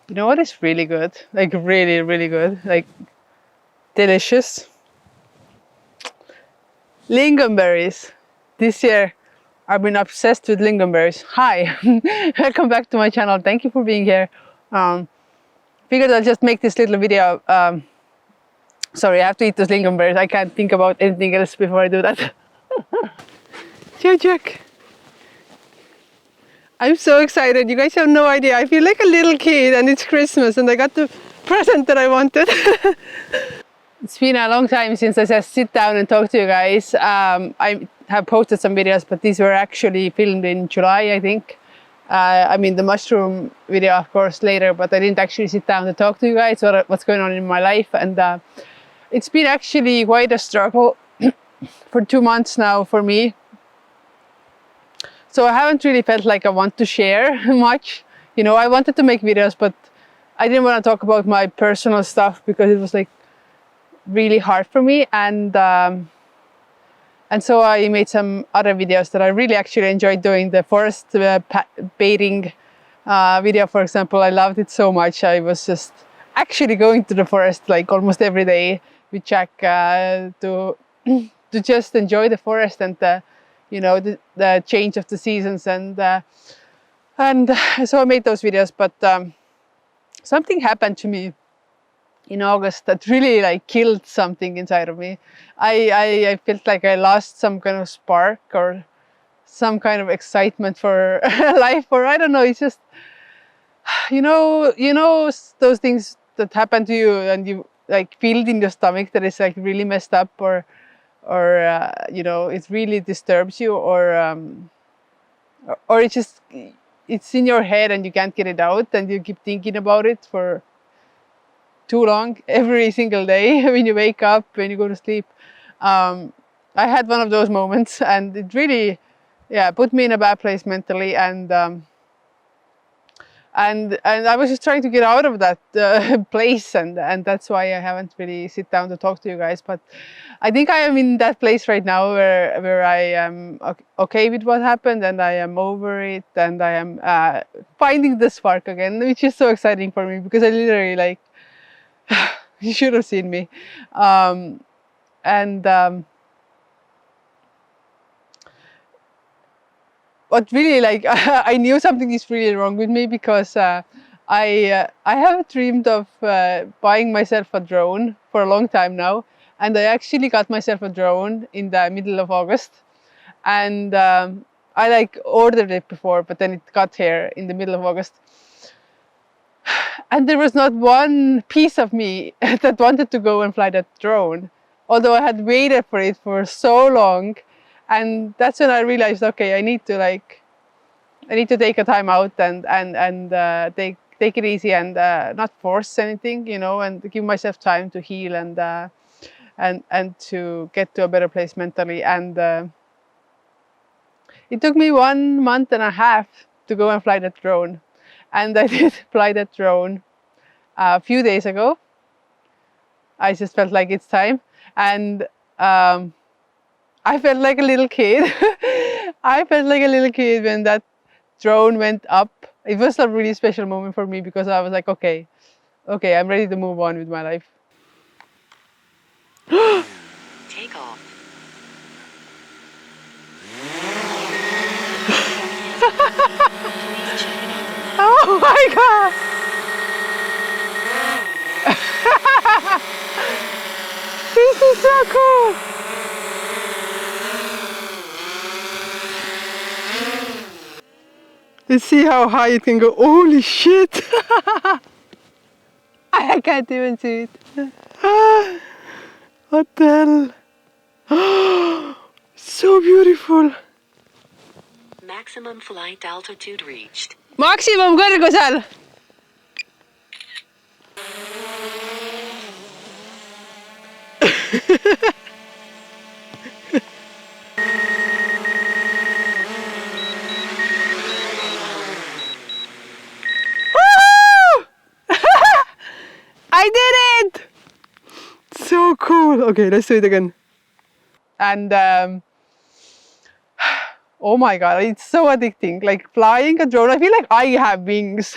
You know what is really good? Like really, really good. Like delicious. Lingonberries. This year I've been obsessed with lingonberries. Hi, welcome back to my channel. Thank you for being here. Figured I'll just make this little video. Sorry, I have to eat those lingonberries. I can't think about anything else before I do that. Jack. I'm so excited. You guys have no idea. I feel like a little kid and it's Christmas and I got the present that I wanted. It's been a long time since I just sit down and talk to you guys. I have posted some videos, but these were actually filmed in July, I think. I mean, the mushroom video, of course, later, but I didn't actually sit down to talk to you guys or what's going on in my life. And it's been actually quite a struggle for 2 months now for me. So I haven't really felt like I want to share much. You know, I wanted to make videos, but I didn't want to talk about my personal stuff because it was like really hard for me. And so I made some other videos that I really actually enjoyed doing. The forest baiting video, for example, I loved it so much. I was just actually going to the forest like almost every day with Jack to just enjoy the forest and you know, the change of the seasons and so I made those videos. But something happened to me in August that really like killed something inside of me. I felt like I lost some kind of spark or some kind of excitement for life, or I don't know. It's just you know those things that happen to you and you like feel it in your stomach that is like really messed up, or you know, it really disturbs you, or it's in your head and you can't get it out and you keep thinking about it for too long every single day when you wake up, when you go to sleep. I had one of those moments and it really put me in a bad place mentally, and I was just trying to get out of that place, and that's why I haven't really sit down to talk to you guys. But I think I am in that place right now where I am okay with what happened, and I am over it, and I am finding the spark again, which is so exciting for me because I literally like you should have seen me, what really like I knew something is really wrong with me because I have dreamed of buying myself a drone for a long time now, and I actually got myself a drone in the middle of August, and I like ordered it before, but then it got here in the middle of August, and there was not one piece of me that wanted to go and fly that drone, although I had waited for it for so long. And that's when I realized, okay, I need to take a time out and take it easy and not force anything, you know, and give myself time to heal and to get to a better place mentally. And it took me 1.5 months to go and fly that drone, and I did fly that drone a few days ago. I just felt like it's time, and I felt like a little kid. I felt like a little kid when that drone went up. It was a really special moment for me because I was like, okay, I'm ready to move on with my life. Take off. Oh my God! This is so cool! Let's see how high it can go. Holy shit! I can't even see it. What the hell? So beautiful. Maximum flight altitude reached. Maximum kõrgusel. I did it! So cool. Okay, let's do it again. And Oh my God, it's so addicting. Like flying a drone, I feel like I have wings.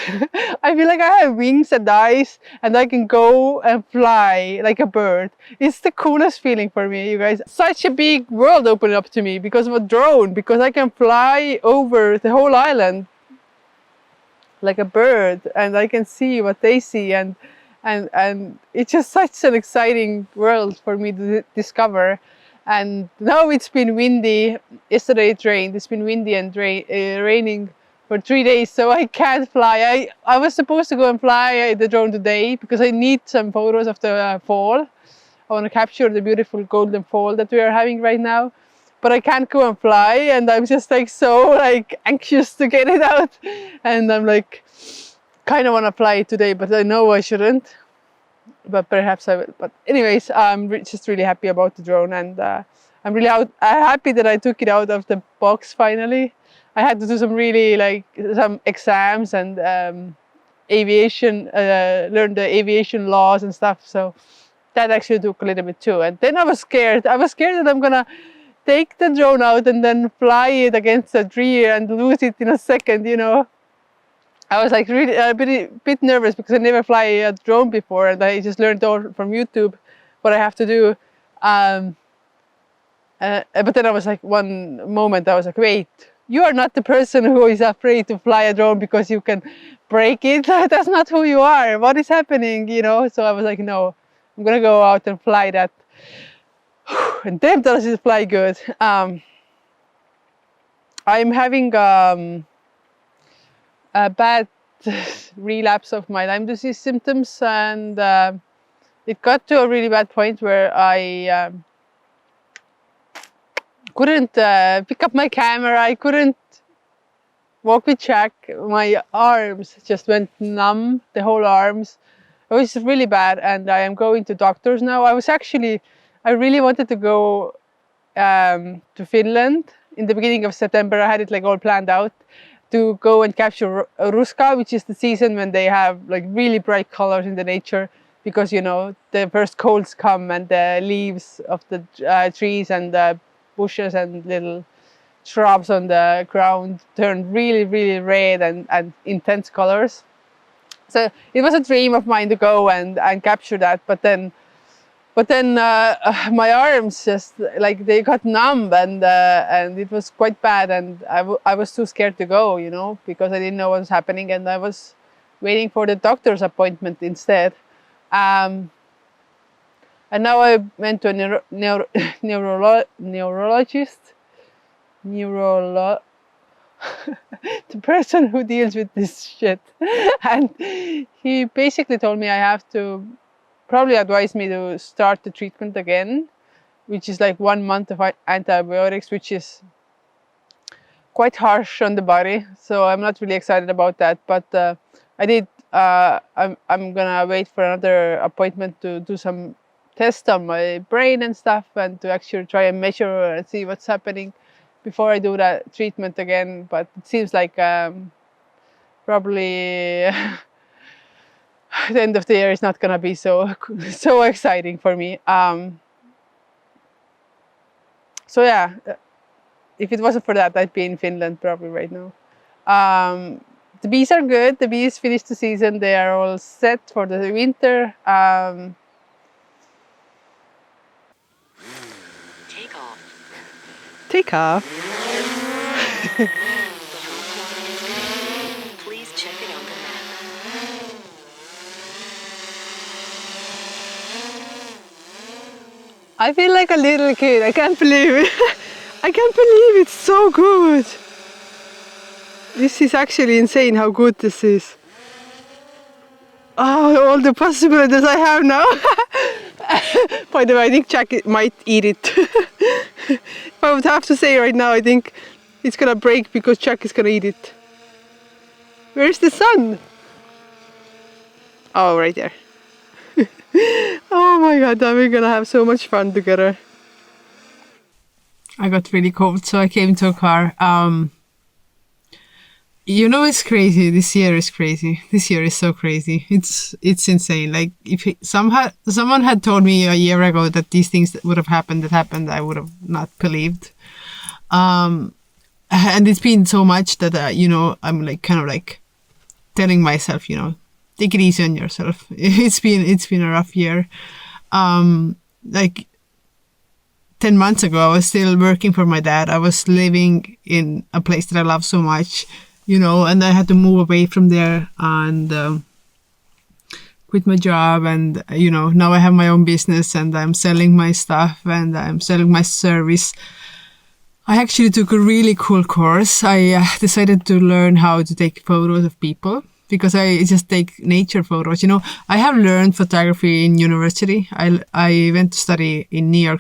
I feel like I have wings and eyes and I can go and fly like a bird. It's the coolest feeling for me, you guys. Such a big world opened up to me because of a drone, because I can fly over the whole island like a bird and I can see what they see, and it's just such an exciting world for me to discover. And now it's been windy. Yesterday it rained. It's been windy and raining for 3 days, so I can't fly. I was supposed to go and fly the drone today because I need some photos of the fall. I want to capture the beautiful golden fall that we are having right now, but I can't go and fly, and I'm just like so like anxious to get it out, and I'm like kind of want to fly it today, but I know I shouldn't, but perhaps I will. But anyways, I'm just really happy about the drone, and I'm really happy that I took it out of the box finally. I had to do some really like some exams and aviation, learn the aviation laws and stuff, so that actually took a little bit too. And then I was scared that I'm gonna take the drone out and then fly it against a tree and lose it in a second, you know. I was like really a bit nervous because I never fly a drone before, and I just learned all from YouTube what I have to do. But then I was like, one moment I was like, wait, you are not the person who is afraid to fly a drone because you can break it. That's not who you are. What is happening, you know? So I was like, no, I'm gonna go out and fly that. And damn, does it fly good. I'm having a bad relapse of my Lyme disease symptoms, and it got to a really bad point where I couldn't pick up my camera. I couldn't walk with Jack. My arms just went numb, the whole arms. It was really bad, and I am going to doctors now. I really wanted to go to Finland in the beginning of September. I had it like all planned out to go and capture Ruska, which is the season when they have like really bright colors in the nature, because you know the first colds come and the leaves of the trees and the bushes and little shrubs on the ground turn really, really red and intense colors. So it was a dream of mine to go and capture that, but then my arms just like they got numb, and it was quite bad, and I was too scared to go, you know, because I didn't know what was happening, and I was waiting for the doctor's appointment instead. And now I went to a neurologist, the person who deals with this shit, and he basically told me I have to probably advised me to start the treatment again, which is like 1 month of antibiotics, which is quite harsh on the body. So I'm not really excited about that. But I'm gonna wait for another appointment to do some tests on my brain and stuff, and to actually try and measure and see what's happening before I do that treatment again. But it seems like probably the end of the year is not gonna be so exciting for me. So yeah, if it wasn't for that, I'd be in Finland probably right now. The bees are good. The bees finished the season. They are all set for the winter. Take off. Take off. Please check it on the map. I feel like a little kid. I can't believe it. I can't believe it's so good. This is actually insane how good this is. Oh, all the possibilities I have now. By the way, I think Jack might eat it. If I would have to say right now, I think it's gonna break because Jack is gonna eat it. Where's the sun? Oh, right there. Oh my god, we're gonna have so much fun together. I got really cold, so I came to a car. You know, it's crazy. This year is crazy. This year is so crazy. It's insane. Like if someone had told me a year ago that these things that would have happened, I would have not believed. And and it's been so much that, you know, I'm like kind of like telling myself, you know, take it easy on yourself. It's been a rough year. Like 10 months ago, I was still working for my dad. I was living in a place that I love so much, you know, and I had to move away from there and quit my job. And, you know, now I have my own business and I'm selling my stuff and I'm selling my service. I actually took a really cool course. I decided to learn how to take photos of people because I just take nature photos. You know, I have learned photography in university. I went to study in New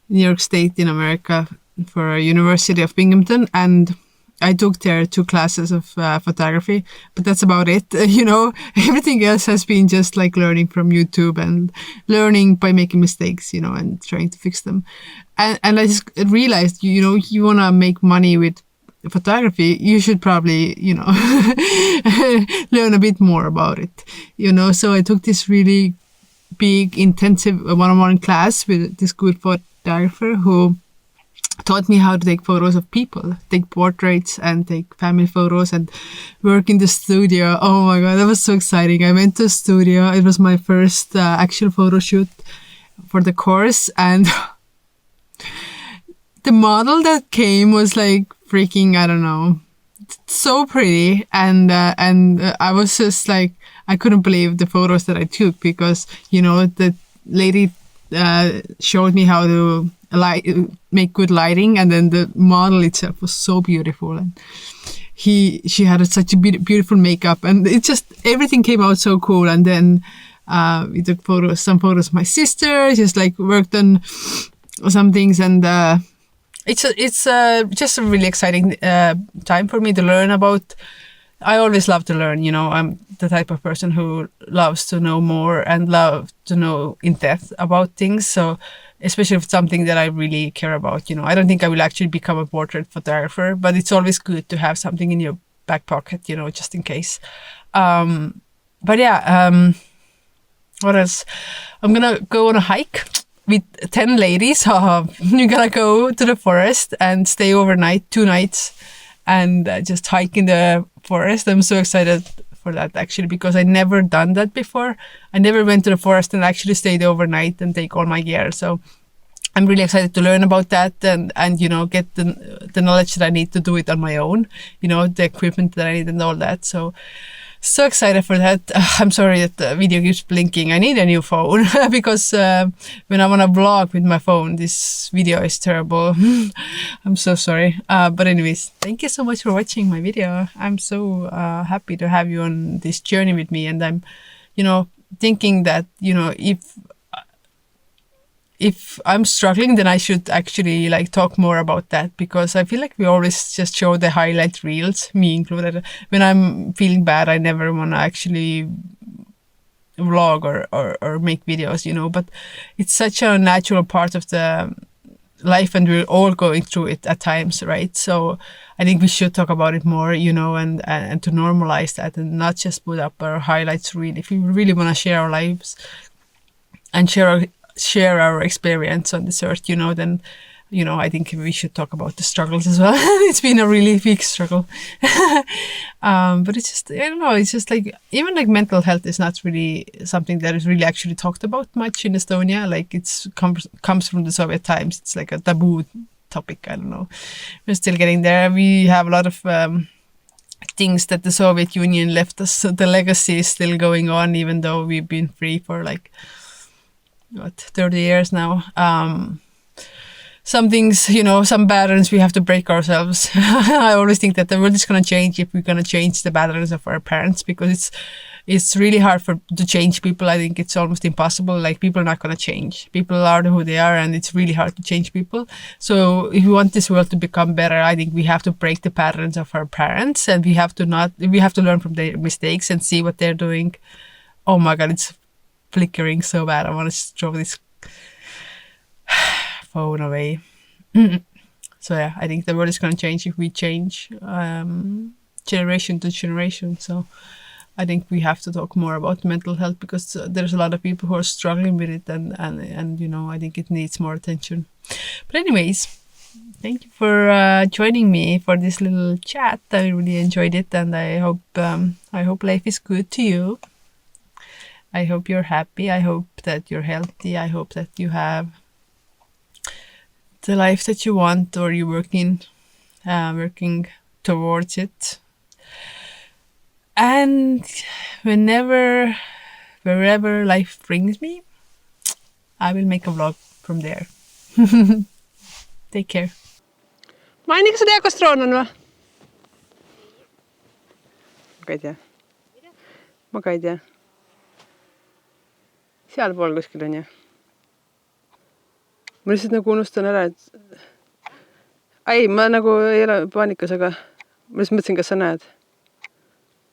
York State in America for University of Binghamton, and I took there 2 classes of photography, but that's about it. You know, everything else has been just like learning from YouTube and learning by making mistakes, you know, and trying to fix them. And I just realized, you know, you want to make money with photography, you should probably, you know, learn a bit more about it, you know. So I took this really big, intensive one-on-one class with this good photographer who taught me how to take photos of people, take portraits and take family photos and work in the studio. Oh my God, that was so exciting. I went to the studio. It was my first actual photo shoot for the course. And the model that came was like freaking, I don't know, so pretty. And I was just like, I couldn't believe the photos that I took because, you know, the lady showed me how to make good lighting, and then the model itself was so beautiful, and she had such a beautiful makeup, and it just everything came out so cool. And then we took some photos of my sister, just like worked on some things, and it's just a really exciting time for me to learn about. I always love to learn, you know. I'm the type of person who loves to know more and love to know in depth about things. So especially if it's something that I really care about, you know. I don't think I will actually become a portrait photographer, but it's always good to have something in your back pocket, you know, just in case. But yeah, what else? I'm gonna go on a hike with 10 ladies. You're gonna go to the forest and stay overnight, 2 nights, and just hike in the forest. I'm so excited for that actually, because I never done that before. I never went to the forest and actually stayed overnight and take all my gear. So I'm really excited to learn about that and you know, get the knowledge that I need to do it on my own, you know, the equipment that I need and all that. So excited for that. I'm sorry that the video keeps blinking. I need a new phone because when I want to vlog with my phone, this video is terrible. I'm so sorry. But anyways, thank you so much for watching my video. I'm so happy to have you on this journey with me. And I'm, you know, thinking that, you know, if I'm struggling, then I should actually like talk more about that, because I feel like we always just show the highlight reels, me included. When I'm feeling bad, I never want to actually vlog or make videos, you know, but it's such a natural part of the life and we're all going through it at times, right? So I think we should talk about it more, you know, and to normalize that and not just put up our highlights reel. If we really want to share our lives and share our experience on this earth, you know, then, you know, I think we should talk about the struggles as well. It's been a really big struggle. But it's just, I don't know, it's just like, even like mental health is not really something that is really actually talked about much in Estonia. Like it's comes from the Soviet times. It's like a taboo topic. I don't know. We're still getting there. We have a lot of things that the Soviet Union left us. So the legacy is still going on, even though we've been free for like, 30 years now. Some things, you know, some patterns we have to break ourselves. I always think that the world is going to change if we're going to change the patterns of our parents, because it's really hard to change people. I think it's almost impossible. Like, people are not going to change. People are who they are, and it's really hard to change people. So if we want this world to become better, I think we have to break the patterns of our parents, and we have to learn from their mistakes and see what they're doing. Oh my God, it's flickering so bad. I want to throw this phone away. So yeah, I think the world is going to change if we change generation to generation. So I think we have to talk more about mental health, because there's a lot of people who are struggling with it, and you know, I think it needs more attention. But anyways, Thank you for joining me for this little chat. I really enjoyed it, and I hope life is good to you. I hope you're happy. I hope that you're healthy. I hope that you have the life that you want, or you're working towards it. And wherever life brings me, I will make a vlog from there. Take care. Mainitko sä Diakostronan vai? Mä ei tiedä. Mä ei tiedä. Seal pool kuskil on ju. Ma lihtsalt nagu unustan ära, et... Ei, ma nagu ei ole paanikas, aga ma lihtsalt mõtlesin, kas sa näed.